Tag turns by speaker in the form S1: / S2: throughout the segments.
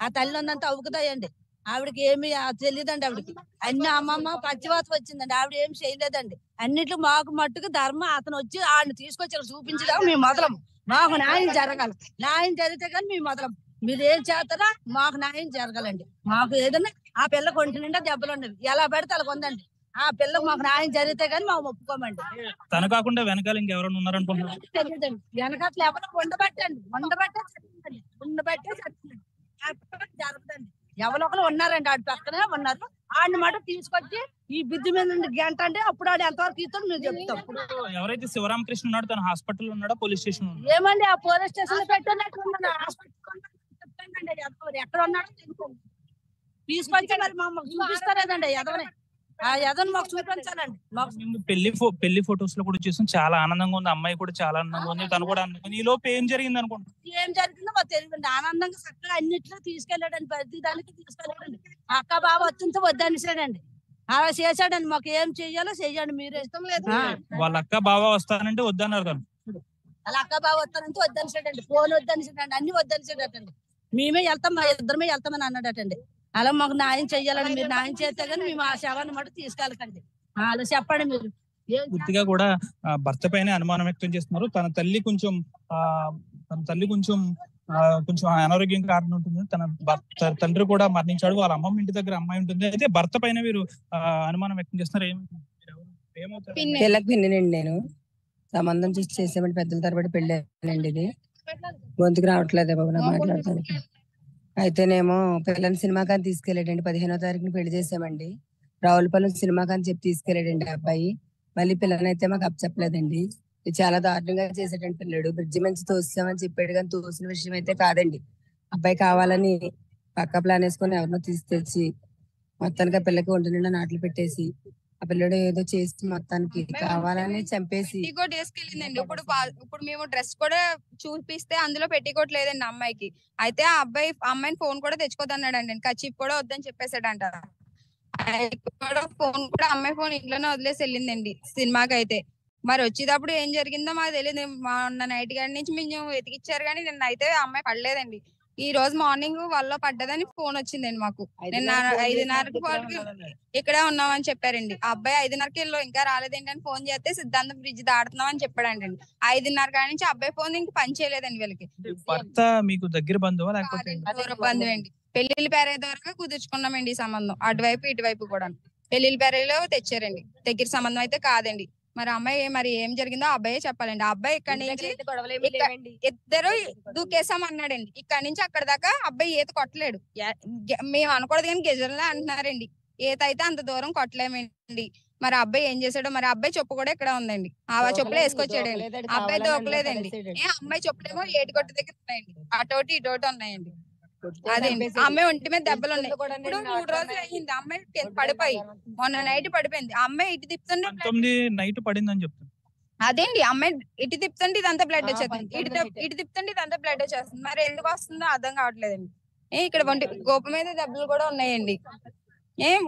S1: ఆ తల్లి ఉన్నంత అవుకుతాయండి. ఆవిడకి ఏమి తెలియదండి. ఆవిడకి అన్ని అమ్మమ్మ పచ్చివాత వచ్చిందండి. ఆవిడ ఏమి చేయలేదండి. అన్నిట్లో మాకు మట్టుకు ధర్మం అతను వచ్చి ఆడిని తీసుకొచ్చి చూపించదా మేము మొదలం. మాకు న్యాయం జరగాలి. న్యాయం జరిగితే కానీ మేము మొదలం. మీరు ఏం చేస్తారా మాకు న్యాయం జరగాలండి. మాకు ఏదన్నా ఆ పిల్లకి ఒంటి నిండా దెబ్బలు ఉండేవి. ఎలా పెడితే అలా ఉందండి. ఆ పిల్లకి మాకు న్యాయం జరిగితే కానీ మేము ఒప్పుకోమండి.
S2: తను కాకుండా వెనకాల ఇంకెవరైనా ఉన్నారనుకుంటున్నారు?
S1: తెలియదండి. వెనకాల ఎవరు ఉండబట్టే జరగదండి. ఎవరో ఒకరు ఉన్నారండి. ఆడి పక్కనే ఉన్నారు. ఆడిని మాట తీసుకొచ్చి ఈ బిద్ది మీద గంట అంటే అప్పుడు ఆడు ఎంతవరకు ఇస్తాడు మేము చెప్తాం.
S2: ఎవరైతే శివరామకృష్ణ ఉన్నాడో తన హాస్పిటల్ ఉన్నాడా పోలీస్ స్టేషన్?
S1: ఏమండి ఆ పోలీస్ స్టేషన్ లో పెట్టినట్టు హాస్పిటల్ ఎక్కడ ఉన్నాడో తీసుకొచ్చి మరి మమ్మల్ని చూపిస్తారేదండి. ఎదవని ఆ ఎదవని మాకు చూపించాలండి. మాకు
S2: పెళ్లి ఫొటోస్ లో కూడా చూసాం. చాలా ఆనందంగా ఉంది. అమ్మాయి కూడా చాలా ఆనందంగా ఉంది. తను కూడా ఈ లోపు ఏం జరిగింది అనుకుంటా?
S1: ఏం జరిగిందో మాకు తెలియదండి. ఆనందంగా చక్కగా అన్నిట్లో తీసుకెళ్లాడండి. ప్రతి దానికి తీసుకెళ్లాడండి. అక్క బాబు వచ్చింటే వద్దనిసాడండి. అలా చేశాడండి. మాకు ఏం చెయ్యాలో చెయ్యండి. మీరు ఇష్టం లేదు.
S2: వాళ్ళ అక్క బావ వస్తానంటే వద్దన్నారు. తను
S1: అలా అక్క బాబు వస్తానంటే వద్దనిసాడండి. ఫోన్ వద్దనిసాడండి. అన్ని వద్దనిసాడటండి. మేమే వెళ్తాం, మా ఇద్దరమే వెళ్తామని అన్నాడటండి. అలా మాకు న్యాయం చెయ్యాలని మీరు న్యాయం చేస్తే కానీ మేము ఆ శవాన్ని మటు తీసుకెళ్ళకండి. అలా చెప్పండి మీరు.
S2: పూర్తిగా కూడా భర్త పైన అనుమానం వ్యక్తం చేస్తున్నారు. తన తల్లి కొంచెం కొంచెం అనారోగ్యం కారణం ఉంటుంది. తన తండ్రి కూడా మరణించాడు. వాళ్ళ అమ్మమ్మ ఇంటి దగ్గర అమ్మాయి ఉంటుంది. అయితే భర్త పైన వీరు అనుమానం వ్యక్తం చేస్తున్నారు.
S3: పిన్నండి నేను సంబంధం చూసి చేసామండి. పెద్దల తరబడి పెళ్ళండి. ఇది గొంతుకు రావట్లేదే బాబు నాకు మాట్లాడతాను. అయితేనేమో పిల్లని సినిమాకాని తీసుకెళ్ళాడండి. 15వ తారీఖుని పెళ్లి చేసామండి. రావులపాలెం సినిమాకాని చెప్పి తీసుకెళ్ళాడండి అబ్బాయి. మళ్ళీ పిల్లనైతే మాకు అప్పచెప్పలేదండి. ఇది చాలా దారుణంగా చేసాడండి పిల్లడు. బ్రిడ్జి మంచి తోసామని చెప్పాడు కానీ తోసిన విషయం అయితే కాదండి. అబ్బాయి కావాలని పక్క ప్లాన్ వేసుకొని ఎవరినో తీసుకొచ్చి మొత్తానికి ఆ పిల్లకి ఒంటి నిండా నాట్లు పెట్టేసి ఆ పిల్లడు ఏదో చేసి మొత్తానికి కావాలని చంపేసి
S4: పెట్టికోట్ వేసుకెళ్ళిందండి. ఇప్పుడు మేము డ్రెస్ కూడా చూపిస్తే అందులో పెట్టికోట్ లేదండి అమ్మాయికి. అయితే ఆ అమ్మాయిని ఫోన్ కూడా తెచ్చుకోదన్నాడండి. కచ్చిప్ కూడా వద్దని చెప్పేశాడంట. ఫోన్ కూడా అమ్మాయి ఫోన్ ఇంట్లోనే వదిలేసి వెళ్ళిందండి సినిమాకి. అయితే మరి వచ్చేటప్పుడు ఏం జరిగిందో మాకు తెలియదు. మొన్న నైట్ గారి నుంచి మేము వెతికిచ్చారు కానీ నిన్న అయితే అమ్మాయి పడలేదండి. ఈ రోజు మార్నింగ్ వాళ్ళ పడ్డదని ఫోన్ వచ్చిందండి మాకు. నిన్న 5:30కి వాళ్ళకి ఇక్కడే ఉన్నామని చెప్పారండి. ఆ అబ్బాయి 5:30కి ఇంకా రాలేదండి అని ఫోన్ చేస్తే సిద్ధాంతం బ్రిడ్జ్ దాడుతున్నాం అని చెప్పాడండి. 5:30 కాడి నుంచి అబ్బాయి ఫోన్ ఇంక పని చేయలేదండి వీళ్ళకి.
S2: భర్త మీకు దగ్గర బంధువా లేకపోతే
S4: దూర బంధువు అండి. పెళ్లిళ్ళ పేరే ద్వారా కుదుర్చుకున్నామండి ఈ సంబంధం. అటువైపు ఇటువైపు కూడా పెళ్లిళ్ళ పేరేలో తెచ్చారండి. దగ్గర సంబంధం అయితే కాదండి. మరి అమ్మాయి మరి ఏం జరిగిందో అబ్బాయి చెప్పాలండి. ఆ అబ్బాయి ఇక్కడ నుంచి ఇద్దరు దూకేసాం అన్నాడండి. ఇక్కడ నుంచి అక్కడ దాకా అబ్బాయి ఈత కొట్టలేడు. మేము అనకూడదు కానీ గెజర్లా అంటున్నారండి. ఈత అయితే అంత దూరం కొట్టలేమండి. మరి అబ్బాయి ఏం చేశాడో మరి అబ్బాయి చెప్పు కూడా ఇక్కడ ఉందండి. ఆ చెప్పులు వేసుకొచ్చాడండి. అబ్బాయి దూకలేదండి. అమ్మాయి చెప్పులేమో ఏటికొట్టు దగ్గర ఉన్నాయండి. అటోటి ఇటోటి ఉన్నాయండి. అదేండి అమ్మాయి ఒంటి మీద దెబ్బలు ఉన్నాయి. ఇప్పుడు 3 రోజులు అయ్యింది అమ్మాయి పడిపోయి. మొన్న నైట్ పడిపోయింది. అమ్మాయి ఇటు తిప్పుతుంటే
S2: నైట్ పడిందని చెప్తాను.
S4: అదేండి అమ్మాయి ఇటు తిప్పుతుంటే ఇదంతా బ్లడ్ వచ్చేస్తుంది. ఇటు తిప్పుతుంటే ఇదంతా బ్లడ్ వచ్చేస్తుంది. మరి ఎందుకు వస్తుందో అర్థం కావట్లేదండి. ఇక్కడ గోప మీద దెబ్బలు కూడా ఉన్నాయండి.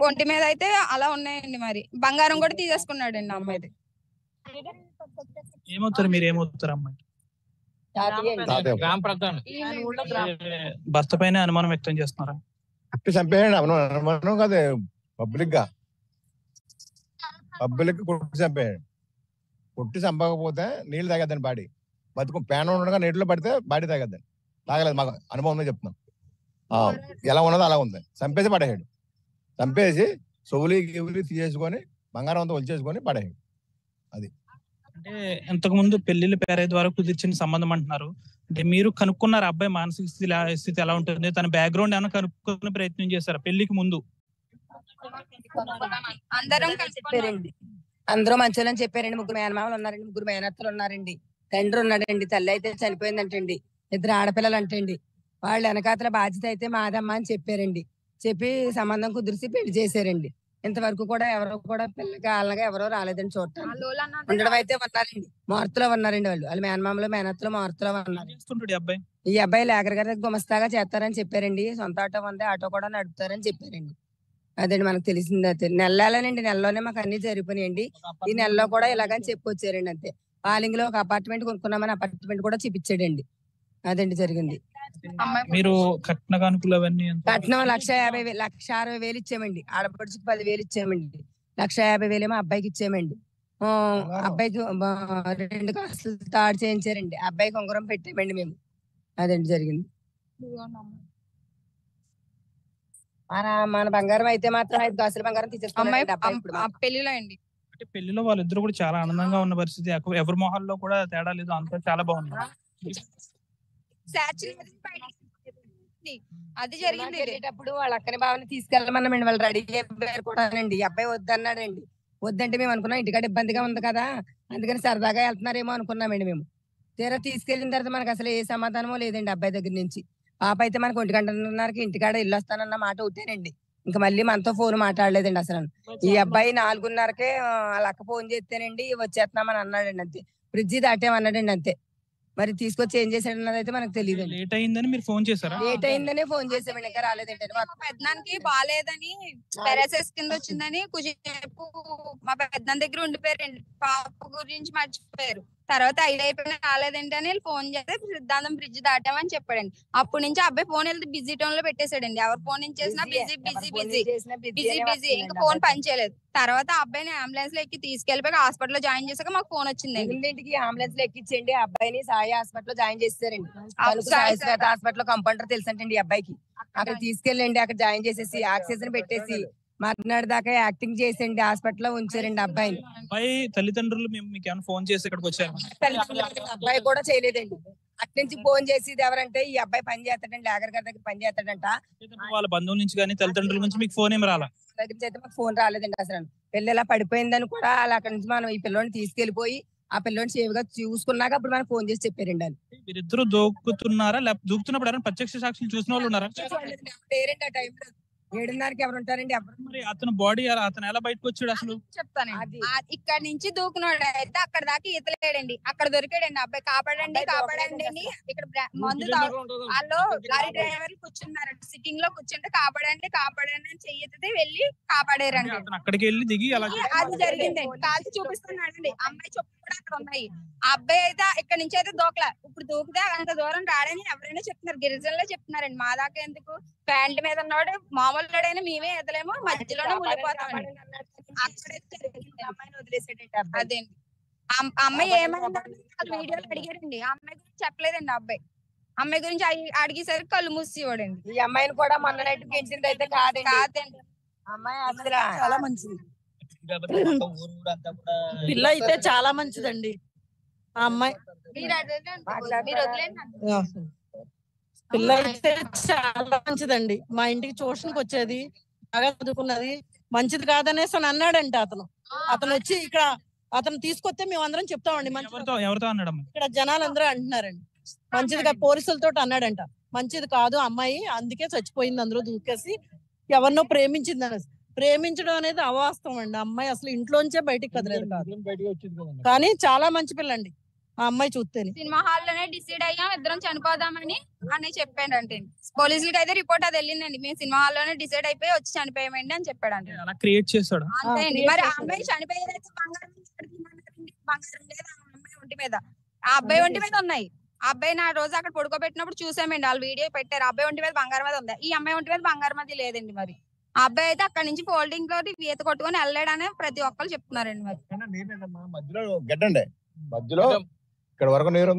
S4: ఒంటి మీద అయితే అలా ఉన్నాయండి. మరి బంగారం కూడా తీసేసుకున్నాడండి అమ్మాయి.
S2: ఏమవుతారు మీరు? ఏమవుతారు అమ్మాయి? భర్త పైన అనుమానం వ్యక్తం చేస్తున్నారా?
S5: చంపేయండి. అనుమానం కాదు, పబ్లిక్ కొట్టి చంపేయండి. కొట్టి చంపకపోతే నీళ్ళు తాగద్దండి. బాడీ బతుకు పేన ఉండగా నీటిలో పడితే బాడీ తాగద్దండి. తాగలేదు, మాకు అనుభవం చెప్తున్నాం. ఎలా ఉన్నదో అలా ఉంది. చంపేసి పడేయాడు. చంపేసి సొవులి తీసేసుకొని బంగారం అంతా వచ్చేసుకొని పడేయాడు. అది
S2: అంటే ఇంతకు ముందు పెళ్లిళ్ళ పేరే ద్వారా కుదిర్చిన సంబంధం అంటున్నారు. అంటే మీరు కనుక్కున్నారు అబ్బాయి మానసిక స్థితి ఎలా ఉంటుంది, తన బ్యాక్గ్రౌండ్ ఏమైనా కనుక్కునే ప్రయత్నం చేశారా పెళ్లికి ముందు?
S3: అందరూ మంచోళ్ళని చెప్పారండి. 3 మేనమామలు ఉన్నారండి, 3 మేనత్తలు ఉన్నారండి, తండ్రి ఉన్నాడండి, తల్లి అయితే చనిపోయిందంటండి, 2 ఆడపిల్లలు అంటండి. వాళ్ళు వెనకాతల బాధ్యత అయితే మాదమ్మ అని చెప్పారండి. చెప్పి సంబంధం కుదిరిసి పెళ్లి చేశారండి. ఇంతవరకు కూడా ఎవరో కూడా పిల్లకి వాళ్ళగా ఎవరో రాలేదండి చూడటానికి. ఉండడం అయితే ఉన్నారండి, మారుతులో ఉన్నారండి. వాళ్ళు మేనమామలు మేనత్తలు మారుతులో ఉన్నారు. ఈ అబ్బాయి లేఖర్ గారి గుమస్తాగా చేస్తారని చెప్పారండి. సొంత ఆటో ఉంది, ఆటో కూడా నడుపుతారని చెప్పారండి. అదండి మనకు తెలిసింది. అయితే నెలలోనండి, నెలలోనే మాకు అన్ని జరిగిపోయినాయండి. ఈ నెలలో కూడా ఇలాగని చెప్పుకొచ్చారండి. అంతే పాలింగ్ లో ఒక అపార్ట్మెంట్ కొనుక్కున్నామని అపార్ట్మెంట్ కూడా చూపించాడండి. అదండి జరిగింది.
S4: అమ్మాయి
S2: మీరు కట్న కానుకలు అవన్నీ ఎంత?
S3: కట్నం 1,50,000 1,60,000 ఇచ్చామండి. ఆడపడుచుకి 10,000 ఇచ్చామండి. 1,50,000 ఏమో అబ్బాయికి ఇచ్చామండి. అబ్బాయికి 2 కాసులు తాడు చేయించారండి. అబ్బాయికి ఉంగరం పెట్టామండి మేము. అదండి జరిగింది. మన బంగారం అయితే మాత్రం 5 కాసుల బంగారం
S4: అమ్మాయి
S3: తీసేసుకున్నామండి అబ్బాయి ఇప్పుడు మాత్రం.
S4: పెళ్లిలో అండి.
S2: అంటే పెళ్లిలో వాళ్ళిద్దరు కూడా చాలా ఆనందంగా ఉన్న పరిస్థితి. ఎవరి మొహాల్లో కూడా తేడా లేదు, అంతా చాలా బాగుంది.
S4: అది జరిగింది.
S3: వెళ్ళేటప్పుడు వాళ్ళ అక్కని బావని తీసుకెళ్ళమన్నామండి. వాళ్ళు రెడీ అయిపోయారు కూడానండి. ఈ అబ్బాయి వద్దన్నాడండి. వద్దంటే మేము అనుకున్నాం ఇంటికాడ ఇబ్బందిగా ఉంది కదా, అందుకని సరదాగా వెళ్తున్నారేమో అనుకున్నామండి మేము. తీరా తీసుకెళ్లిన తర్వాత మనకు అసలు ఏ సమాధానమో లేదండి అబ్బాయి దగ్గర నుంచి. పాప అయితే మనకు 1:30కి ఇంటికాడ ఇల్లు వస్తానన్న మాట అవుతేనండి ఇంకా మళ్ళీ మనతో ఫోన్ మాట్లాడలేదండి అసలు. ఈ అబ్బాయి 4:30కే వాళ్ళ అక్క ఫోన్ చేస్తేనండి వచ్చేస్తున్నామని అన్నాడండి అంతే. బ్రిడ్జి దాటామన్నాడండి అంతే. మరి తీసుకొచ్చి ఏం చేశాడు అన్నది అయితే మనకు తెలియదు.
S2: లేట్ అయిందని మీరు ఫోన్ చేశారా?
S3: లేట్ అయిందనే ఫోన్ చేసామండి, ఇంకా రాలేదండి.
S4: మా పెద్దనానికి బాగాలేదని పెరాసెస్ కింద వచ్చిందని కొంచెంసేపు మా పెద్దనాన్న దగ్గర ఉండిపోయారండి. పాప గురించి మర్చిపోయారు. తర్వాత 5 అయిపోయినా రాలేదండి అని ఫోన్ చేస్తే సిద్ధాంతం బ్రిడ్జ్ దాటామని చెప్పాడండి. అప్పటి నుంచి అబ్బాయి ఫోన్ వెళ్తే బిజీ టోన్ లో పెట్టేశాడండి. ఎవరు ఫోన్ నుంచి చేసినా busy busy busy busy busy ఇంకా ఫోన్ పని చేయలేదు. తర్వాత అబ్బాయిని అంబులెన్స్ లో ఎక్కి తీసుకెళ్లిపోయి హాస్పిటల్ లో జాయిన్ చేసాక మాకు ఫోన్ వచ్చిందండి.
S3: ఇంటికి అంబులెన్స్ లో ఎక్కించండి అబ్బాయిని సాయి హాస్పిటల్ లో జాయిన్ చేస్తారండి. హాస్పిటల్ లో కంపౌండర్ తెలుసంటండి ఈ అబ్బాయికి. అక్కడ తీసుకెళ్ళండి, అక్కడ జాయిన్ చేసేసి ఆక్సిజన్ పెట్టేసి మర్నాడు దాకా యాక్టింగ్ చేసండి హాస్పిటల్ లో ఉంచారండి అబ్బాయిని.
S2: అబ్బాయి తల్లిదండ్రులు మీకు ఏమైనా ఫోన్ చేసి ఇక్కడికి వచ్చారు?
S3: అబ్బాయి కూడా చేయలేదండి. అటు నుంచి ఫోన్ చేసేది ఎవరంటే ఈ అబ్బాయి పని చేస్తాడండి, లేగర్ గారి దగ్గర పని చేస్తాడంట.
S2: వాళ్ళ బంధువుల నుంచి కానీ తల్లిదండ్రుల నుంచి మీకు ఫోన్ ఏమి రాలా?
S3: దగ్గర చేస్తే మాకు ఫోన్ రాలేదండి అసలు. పిల్ల ఇలా పడిపోయిందని కూడా వాళ్ళు అక్కడ నుంచి మనం ఈ పిల్లోని తీసుకెళ్లిపోయి ఆ పిల్లోని సేఫ్గా చూసుకున్నాక అప్పుడు మనకు ఫోన్ చేసి చెప్పారండి అని.
S2: మీరిద్దరు దూకుతున్నారా? లేకపోతే దూకుతున్నప్పుడు ఎవరైనా ప్రత్యక్ష సాక్షులు చూసిన వాళ్ళు ఉన్నారా?
S3: పేరెంట్ ఆ టైంలో 7:30కి ఎవరు ఉంటారండి? ఎవరు?
S2: మరి అతను బాడీ అతను ఎలా బయటకు వచ్చాడు అసలు?
S4: చెప్తానండి. ఇక్కడ నుంచి దూకున్నాడు అయితే అక్కడ దాకా ఈతలేడండి. అక్కడ దొరికాడండి అబ్బాయి. కాపాడండి కాపాడండి అని ఇక్కడ మందు వాళ్ళు లారీ డ్రైవర్ కూర్చున్నారండి. సిట్టింగ్ లో కూర్చుంటే కాపాడండి కాపాడండి అని చెయ్యితే వెళ్ళి కాపాడారండి.
S2: అతను అక్కడికి వెళ్ళి దిగి అలా
S4: అది జరిగిందండి. కాల్చి చూపిస్తున్నాడండి. అమ్మాయి చెప్పు కూడా అక్కడ ఉన్నాయి. ఆ అబ్బాయి అయితే ఇక్కడ నుంచి అయితే దూకలా. ఇప్పుడు దూకితే అంత దూరం రాడని ఎవరైనా చెప్తున్నారు, గిరిజనులే చెప్తున్నారండి. మా దాకా ఎందుకు, ప్యాంట్ మీద ఉన్నాడు మామూలు మేమే ఎదలేమో మధ్యలోనే మునిగిపోతామండి. అమ్మాయిని వదిలేసాడండి. అదేండి అమ్మాయి ఏమైందంటే వీడియోలు అడిగారండి. ఆ అమ్మాయి గురించి చెప్పలేదండి అబ్బాయి. అమ్మాయి గురించి అడిగేసరికి కళ్ళు మూసేవాడండి.
S3: ఈ అమ్మాయిని కూడా మొన్న నైట్ గెలిచింది అయితే కాదండి. అమ్మాయి అసలు
S1: చాలా మంచిది పిల్ల అయితే చాలా మంచిదండి. ఆ అమ్మాయి
S4: మీరు వదిలేండి.
S1: పిల్ల అయితే చాలా మంచిదండి. మా ఇంటికి ట్యూషన్కి వచ్చేది, బాగా చదువుకున్నది. మంచిది కాదనేసి అని అన్నాడంట అతను వచ్చి ఇక్కడ అతను తీసుకొస్తే మేము అందరం చెప్తామండి.
S2: ఎవరితో అన్నాడు?
S1: ఇక్కడ జనాలందరూ అంటున్నారండి మంచిదిగా, పోలీసులతో అన్నాడంట మంచిది కాదు అమ్మాయి, అందుకే చచ్చిపోయింది అందరూ దూకేసి, ఎవరినో ప్రేమించింది అనేసి. ప్రేమించడం అనేది అవాస్తవం అండి. అమ్మాయి అసలు ఇంట్లోంచే బయటికి కదలేదు కాదు, కానీ చాలా మంచి పిల్లండి ఆ అమ్మాయి చూస్తేనే.
S4: సినిమా హాల్ లోనే డిసైడ్ అయ్యాం ఇద్దరం చనిపోదామని అని చెప్పాడంటే. పోలీసులకి అయితే రిపోర్ట్ అది వెళ్ళిందండి. మేము సినిమా హాల్ లోనే డిసైడ్ అయిపోయి వచ్చి చనిపోయామండి అని చెప్పాడంటే.
S2: అలా క్రియేట్ చేస్తాడు
S4: అంతే అండి. మరి ఆ అమ్మాయి చనిపోయేదైతే బంగారం లేదు ఆ అమ్మాయి ఒంటి మీద, ఆ అబ్బాయి ఒంటి మీద ఉన్నాయి. ఆ అబ్బాయి నా రోజు అక్కడ పడుకోబెట్టినప్పుడు చూసామండి, వాళ్ళు వీడియో పెట్టారు. అబ్బాయి ఒంటి మీద బంగారం మీద ఉంది, ఈ అమ్మాయి ఒంటి మీద బంగారం అది లేదండి. మరి ఆ అబ్బాయి అయితే అక్కడ నుంచి ఫోల్డింగ్ లో ఈత కొట్టుకొని వెళ్ళాడని ప్రతి ఒక్కరు చెప్తున్నారండి. మరి
S5: మధ్యలో గడ్డండి, మధ్యలో ఇక్కడ వరకు నీరు ఉంది.